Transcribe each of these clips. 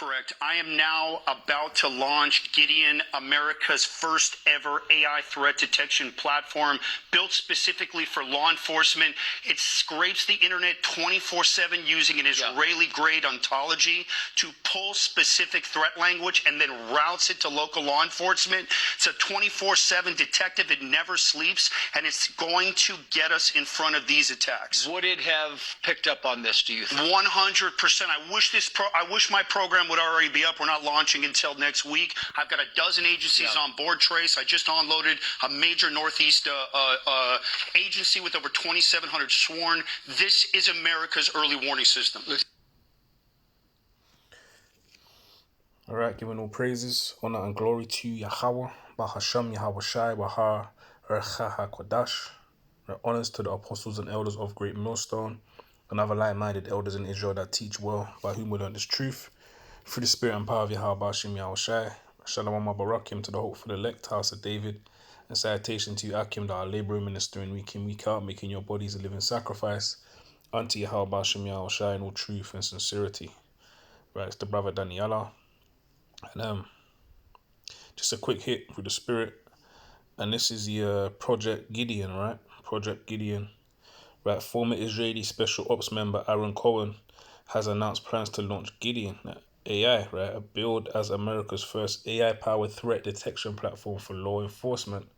correct. I am now about to launch Gideon, America's first ever AI threat detection platform built specifically for law enforcement. It scrapes the internet 24/7 using an Israeli-grade ontology to pull specific threat language and then routes it to local law enforcement. It's a 24/7 detective. It never sleeps, and it's going to get us in front of these attacks. Would it have picked up on this, do you think? 100%. I wish my program would already be up. We're not launching until next week. I've got a dozen agencies on board, Trace. I just unloaded a major Northeast agency with over 2,700 sworn. This is America's early warning system. All right, giving all praises, honor, and glory to Yahweh, Bahasham Yahweh Shai, Bahar, Rechaha Kodash. Honors to the apostles and elders of Great Millstone, and other like-minded elders in Israel that teach well, by whom we learn this truth, through the spirit and power of Yahweh Bahasham Yahweh Shai. Shalom Barakim to the hopeful elect, house of David, and salutation to you, Akim, that are laboring, ministering week in, week out, making your bodies a living sacrifice unto Yahweh Bahasham Yahweh Shai in all truth and sincerity. Right, it's the brother Daniela. And just a quick hit through the spirit, and this is the Project Gideon, right? Project Gideon, right? Former Israeli Special Ops member Aaron Cohen has announced plans to launch Gideon AI, right? A build as America's first AI-powered threat detection platform for law enforcement.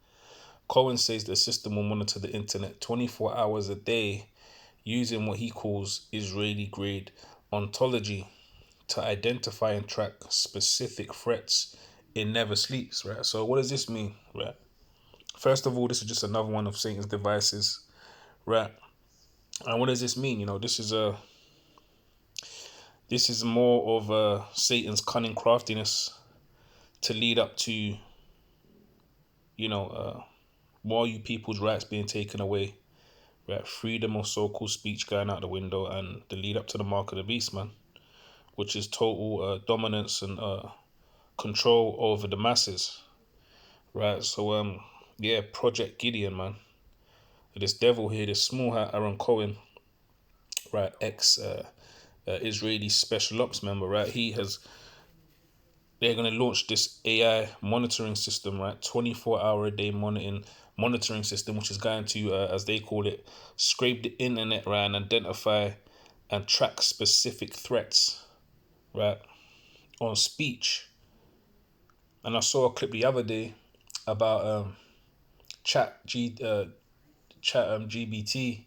Cohen says the system will monitor the internet 24 hours a day using what he calls Israeli-grade ontology to identify and track specific threats. It never sleeps, right? So what does this mean, right? First of all, this is just another one of Satan's devices, right? And what does this mean? You know, this is more of Satan's cunning craftiness to lead up to, you know, more you people's rights being taken away, right? Freedom of so-called speech going out the window, and the lead up to the mark of the beast, man, which is total dominance and control over the masses, right? So yeah, Project Gideon, man. This devil here, this small hat Aaron Cohen, right, ex Israeli special ops member, right? They're gonna launch this AI monitoring system, right? 24-hour a day monitoring system, which is going to, as they call it, scrape the internet, right, and identify and track specific threats, right, on speech. And I saw a clip the other day about GBT,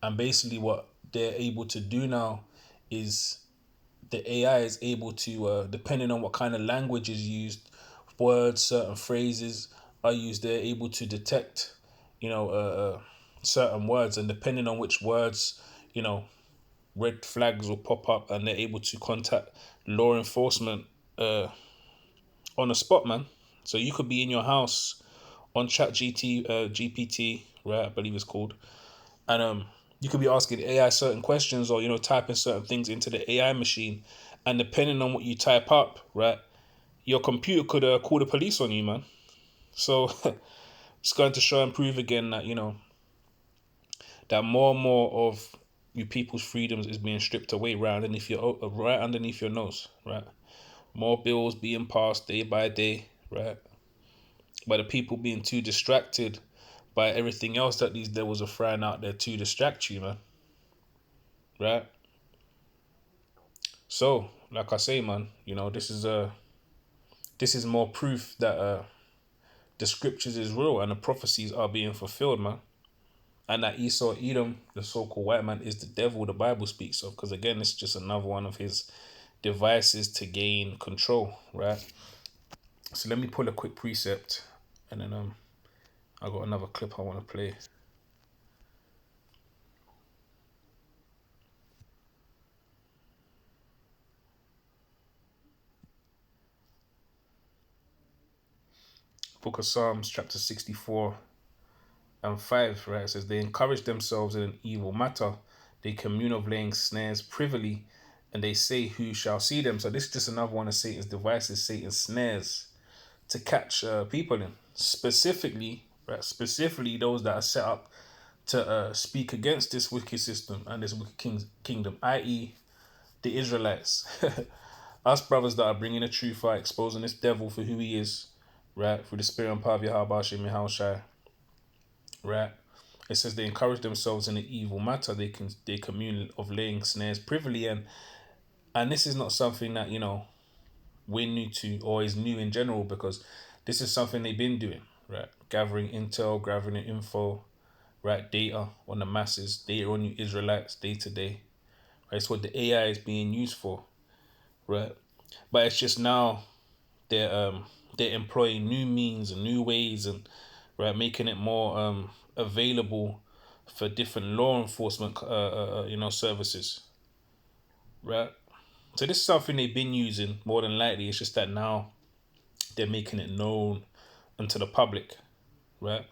and basically what they're able to do now is the AI is able to, depending on what kind of language is used, words, certain phrases are used, they're able to detect, you know, certain words, and depending on which words, you know, red flags will pop up, and they're able to contact law enforcement on the spot, man. So you could be in your house on GPT, right, I believe it's called, and you could be asking AI certain questions, or, you know, typing certain things into the AI machine, and depending on what you type up, right, your computer could call the police on you, man. So it's going to show and prove again that, you know, that more and more of you people's freedoms is being stripped away right underneath your nose, right? More bills being passed day by day, right? By the people being too distracted by everything else that these devils are throwing out there to distract you, man. Right? So, like I say, man, you know, this is more proof that the scriptures is real and the prophecies are being fulfilled, man. And that Esau, Edom, the so-called white man, is the devil the Bible speaks of. Because again, it's just another one of his devices to gain control, right? So let me pull a quick precept, and then I got another clip I want to play. Book of Psalms, chapter 64 and 5, right? It says, they encourage themselves in an evil matter. They commune of laying snares privily, and they say, who shall see them? So this is just another one of Satan's devices, Satan's snares to catch people in. Specifically, right? Specifically those that are set up to speak against this wicked system and this wicked kingdom, i.e. the Israelites. us brothers that are bringing the truth out, exposing this devil for who he is, right, through the spirit and power of Yahweh Shem Yahushai, right? It says they encourage themselves in the evil matter. They commune of laying snares privily, and this is not something that we're new to or is new in general, because this is something they've been doing, right? Gathering intel, gathering info, right? Data on the masses, data on you Israelites day to day. Right? It's what the AI is being used for, right? But it's just now they're employing new means and new ways, and right, making it more available for different law enforcement services, right? So this is something they've been using more than likely. It's just that now they're making it known unto the public, right?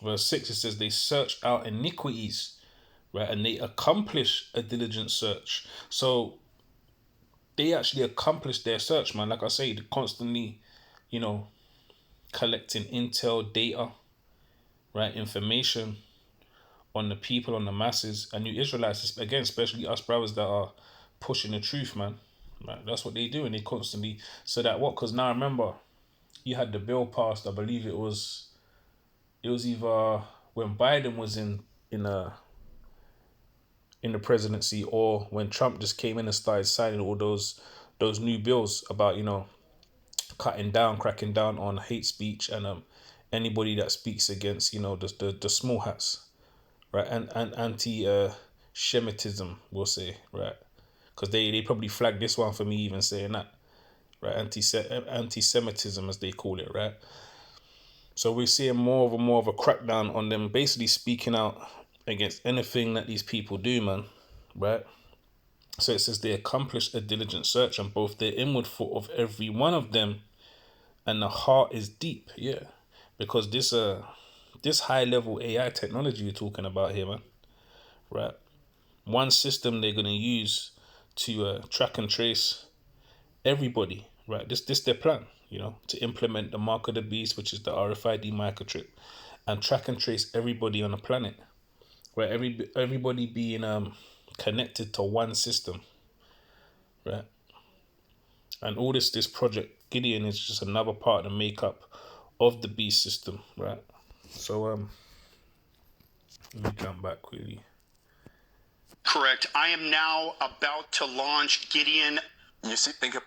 Verse 6, it says they search out iniquities, right, and they accomplish a diligent search. So they actually accomplish their search, man. Like I say, they're constantly, collecting intel, data, right, information on the people, on the masses, and you Israelites, again, especially us brothers that are pushing the truth, man. Right, that's what they do, and they constantly. So that what? Because now remember, you had the bill passed. I believe it was either when Biden was in the presidency, or when Trump just came in and started signing all those new bills about cracking down on hate speech, and anybody that speaks against the small hats, right, and anti Shemitism, we'll say, right, because they probably flagged this one for me even saying that, right, anti-Semitism as they call it, right. So we're seeing more of a crackdown on them, basically speaking out against anything that these people do, man, right. So it says they accomplished a diligent search on both their inward thought of every one of them, and the heart is deep, yeah, because this high level AI technology we're talking about here, man, right. One system they're gonna use to track and trace everybody, right? This their plan, to implement the mark of the beast, which is the RFID microchip, and track and trace everybody on the planet, right? Everybody being connected to one system, right? And all this project Gideon is just another part of the makeup of the beast system, right? So let me jump back quickly. Correct. I am now about to launch Gideon. Think of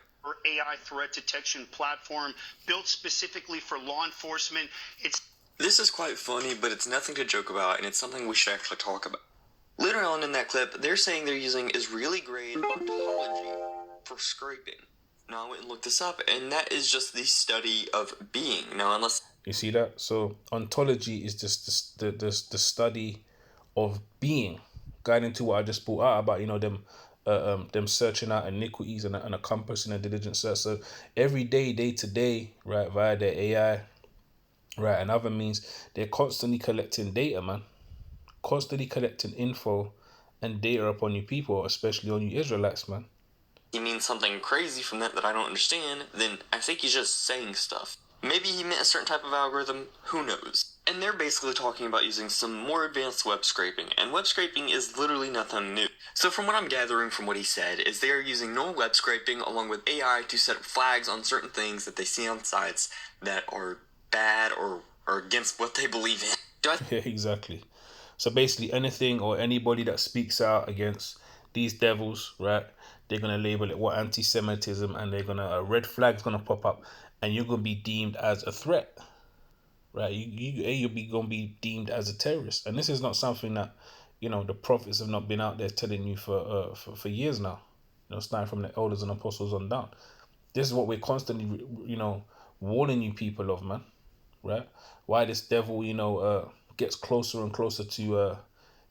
AI threat detection platform built specifically for law enforcement. This is quite funny, but it's nothing to joke about, and it's something we should actually talk about. Later on in that clip, they're saying they're using Israeli grade ontology for scraping. Now I went and looked this up, and that is just the study of being. Now, unless you see that, so ontology is just the study of being, guiding to what I just brought out about them searching out iniquities and accomplishing a diligent search. So every day to day, right, via their AI, right, and other means, they're constantly collecting data, man, constantly collecting info and data upon you people, especially on you Israelites, man. he means something crazy from that I don't understand, then I think he's just saying stuff. Maybe he meant a certain type of algorithm, who knows? And they're basically talking about using some more advanced web scraping, and web scraping is literally nothing new. So from what I'm gathering from what he said, is they are using normal web scraping along with AI to set up flags on certain things that they see on sites that are bad or against what they believe in. Yeah, exactly. So basically anything or anybody that speaks out against these devils, right, they're going to label it what anti-Semitism, and they're going to, a red flag's going to pop up, and you're going to be deemed as a threat, right? You'll be going to be deemed as a terrorist. And this is not something that, the prophets have not been out there telling you for years now, starting from the elders and apostles on down. This is what we're constantly, warning you people of, man, right? Why this devil, gets closer and closer to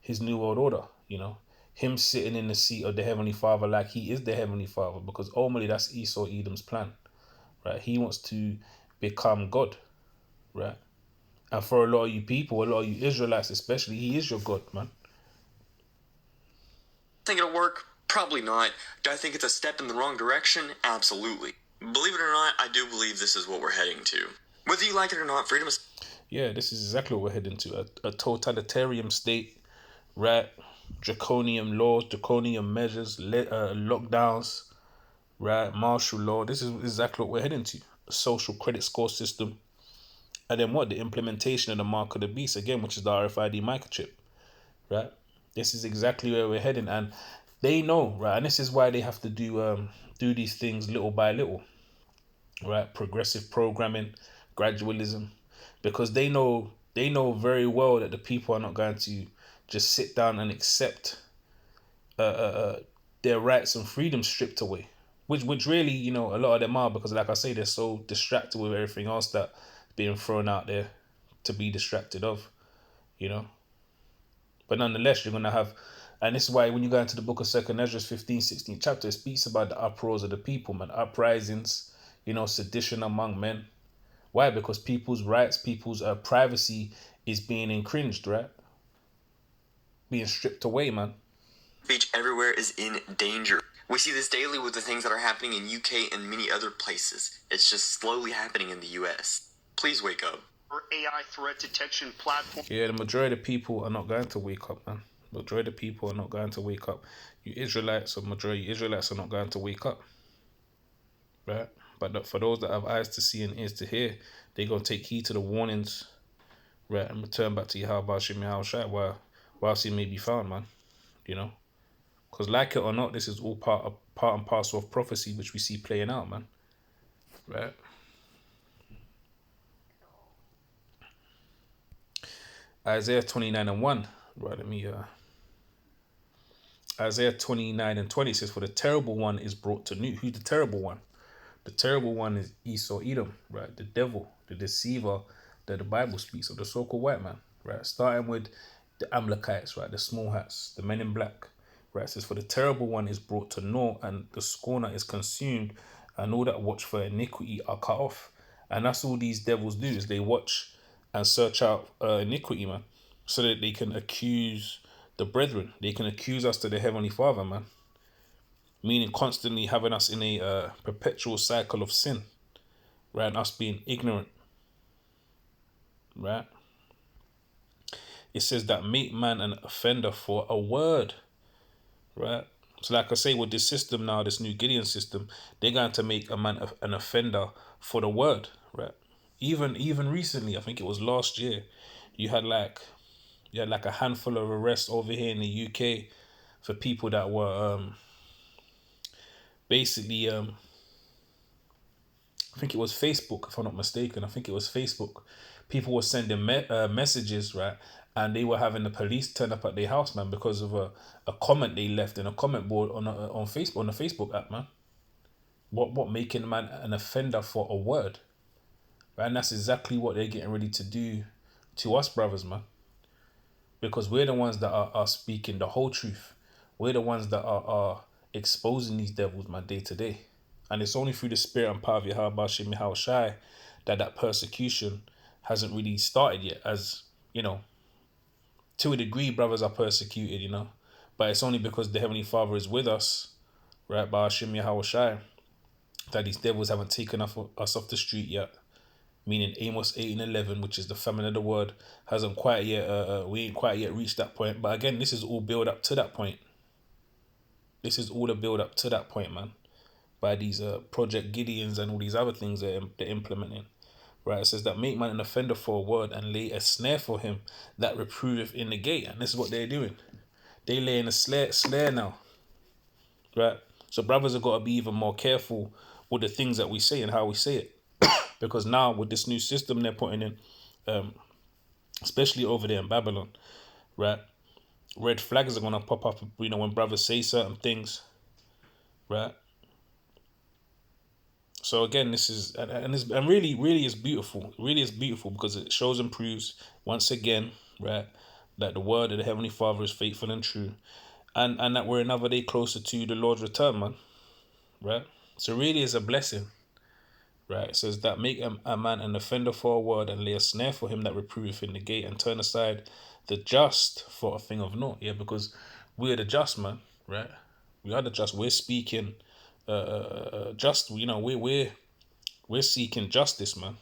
his new world order, him sitting in the seat of the Heavenly Father like he is the Heavenly Father, because ultimately that's Esau Edom's plan, right? He wants to become God, right? And for a lot of you people, a lot of you Israelites especially, he is your God, man. Think it'll work? Probably not. Do I think it's a step in the wrong direction? Absolutely. Believe it or not, I do believe this is what we're heading to. Whether you like it or not, freedom is... Yeah, this is exactly what we're heading to. A totalitarian state, right? draconian laws, draconian measures, lockdowns, right? Martial law. This is exactly what we're heading to. A social credit score system. And then what? The implementation of the mark of the beast again, which is the RFID microchip, right? This is exactly where we're heading, and they know, right? And this is why they have to do these things little by little, right? Progressive programming, gradualism, because they know very well that the people are not going to just sit down and accept their rights and freedoms stripped away, which really, a lot of them are, because like I say, they're so distracted with everything else that's being thrown out there to be distracted of, you know. But nonetheless, you're gonna have, and this is why when you go into the book of Second Ezra 15, 16 chapter, it speaks about the uproars of the people, man, uprisings, sedition among men. Why? Because people's rights, people's privacy is being infringed, right? Being stripped away, man. Speech everywhere is in danger. We see this daily with the things that are happening in UK and many other places. It's just slowly happening in the US. Please wake up. AI threat detection platform. Yeah, the majority of people are not going to wake up, man. The majority of people are not going to wake up. You Israelites, or majority Israelites, are not going to wake up, right? But for those that have eyes to see and ears to hear, they're going to take heed to the warnings, right, and return back to Yahweh Hashem Yahweh Shai, whilst he may be found, man. Because like it or not, this is all part and parcel of prophecy, which we see playing out, man. Right? Isaiah 29:1. Right, Isaiah 29:20 says, "For the terrible one is brought to new." Who's the terrible one? The terrible one is Esau Edom, right? The devil, the deceiver that the Bible speaks of, the so-called white man, right? Starting with the Amalekites, right? The small hats, the men in black, right? It says, "For the terrible one is brought to naught, and the scorner is consumed, and all that watch for iniquity are cut off." And that's all these devils do, is they watch and search out iniquity, man, so that they can accuse the brethren. They can accuse us to the Heavenly Father, man. Meaning constantly having us in a perpetual cycle of sin, right? And us being ignorant, right? It says that make man an offender for a word, right? So like I say, with this system now, this new Gideon system, they're going to make a man an offender for the word, right? Even recently, I think it was last year, you had like a handful of arrests over here in the UK for people that were basically I think it was Facebook, if I'm not mistaken. I think it was Facebook. People were sending messages, right? And they were having the police turn up at their house, man, because of a comment they left in a comment board on Facebook, on the Facebook app, man. What making a man an offender for a word, right? And that's exactly what they're getting ready to do to us, brothers, man. Because we're the ones that are speaking the whole truth. We're the ones that are exposing these devils, man, day to day. And it's only through the spirit and power of Yahweh Hashem Yahweh Shai that persecution hasn't really started yet. As, to a degree, brothers are persecuted, But it's only because the Heavenly Father is with us, right, by Hashem Yahweh Shai, that these devils haven't taken us off the street yet. Meaning Amos 8:11, which is the famine of the word, hasn't quite yet, we ain't quite yet reached that point. But again, this is all build up to that point. This is all a build up to that point, man. By these Project Gideons and all these other things they're implementing. Right, it says that make man an offender for a word and lay a snare for him that reproveth in the gate. And this is what they're doing. They laying a snare now. Right? So brothers have got to be even more careful with the things that we say and how we say it. Because now with this new system they're putting in, especially over there in Babylon, right? Red flags are gonna pop up, when brothers say certain things, right? So again, this is and really is beautiful. It really is beautiful because it shows and proves once again, right, that the word of the Heavenly Father is faithful and true, and that we're another day closer to the Lord's return, man. Right? So really is a blessing. Right? It says that make a man an offender for a word and lay a snare for him that reproveth in the gate and turn aside the just for a thing of naught. Yeah, because we're the just, man. Right? We are the just. We're speaking just. We're seeking justice, man.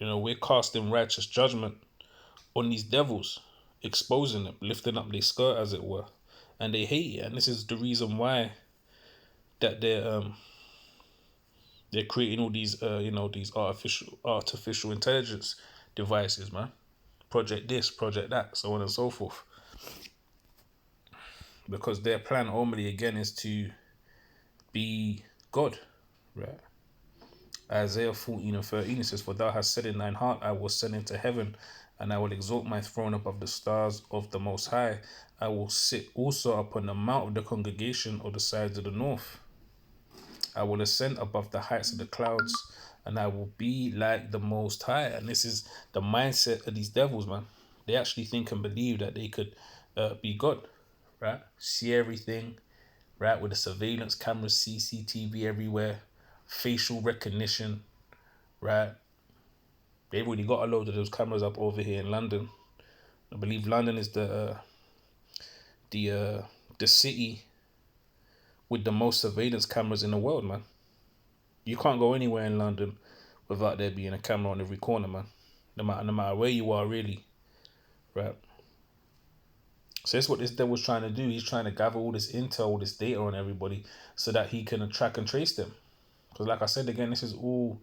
We're casting righteous judgment on these devils exposing them, lifting up their skirt, as it were, and they hate it. And this is the reason why that they're creating all these these artificial intelligence devices, man. Project this, project that, so on and so forth. Because their plan only again is to be God, right? Isaiah 14:13 it says, "For thou hast said in thine heart, I will ascend into heaven, and I will exalt my throne above the stars of the Most High. I will sit also upon the mount of the congregation of the sides of the north. I will ascend above the heights of the clouds, and I will be like the Most High." And this is the mindset of these devils, man. They actually think and believe that they could be God, right? See everything, right? With the surveillance cameras, CCTV everywhere, facial recognition, right? They've already got a load of those cameras up over here in London. I believe London is the city with the most surveillance cameras in the world, man. You can't go anywhere in London without there being a camera on every corner, man. No matter where you are, really, right? So that's what this devil's trying to do. He's trying to gather all this intel, all this data on everybody, so that he can track and trace them. Because, like I said again, this is all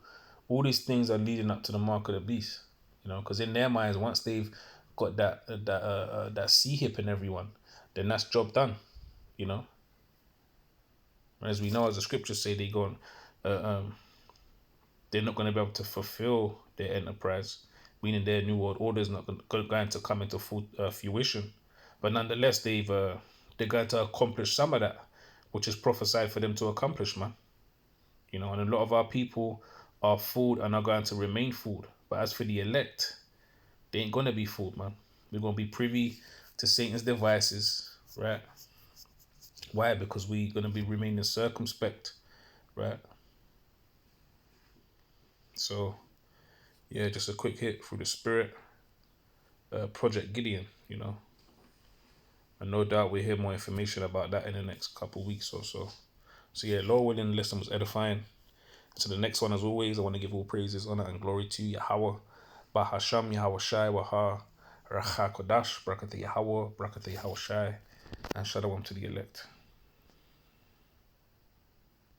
these things are leading up to the mark of the beast. You know, because in their minds, once they've got that C hip in everyone, then that's job done. You know, as we know, as the scriptures say, they're not going to be able to fulfill their enterprise, meaning their new world order is not going to come into full fruition. But nonetheless, they're going to accomplish some of that, which is prophesied for them to accomplish, man. You know, and a lot of our people are fooled and are going to remain fooled. But as for the elect, they ain't going to be fooled, man. We're going to be privy to Satan's devices, right? Why? Because we're going to be remaining circumspect, right? So, yeah, just a quick hit through the spirit. Project Gideon, you know. And no doubt we'll hear more information about that in the next couple weeks or so. So, yeah, Lord willing, the lesson was edifying. So the next one, as always, I want to give all praises, honor, and glory to Yahweh, Bahasham, Yahweh Shai, Waha, Racha Kodash, Brakata Yahweh, Brakata Yahweh Shai, and Shalom to the elect.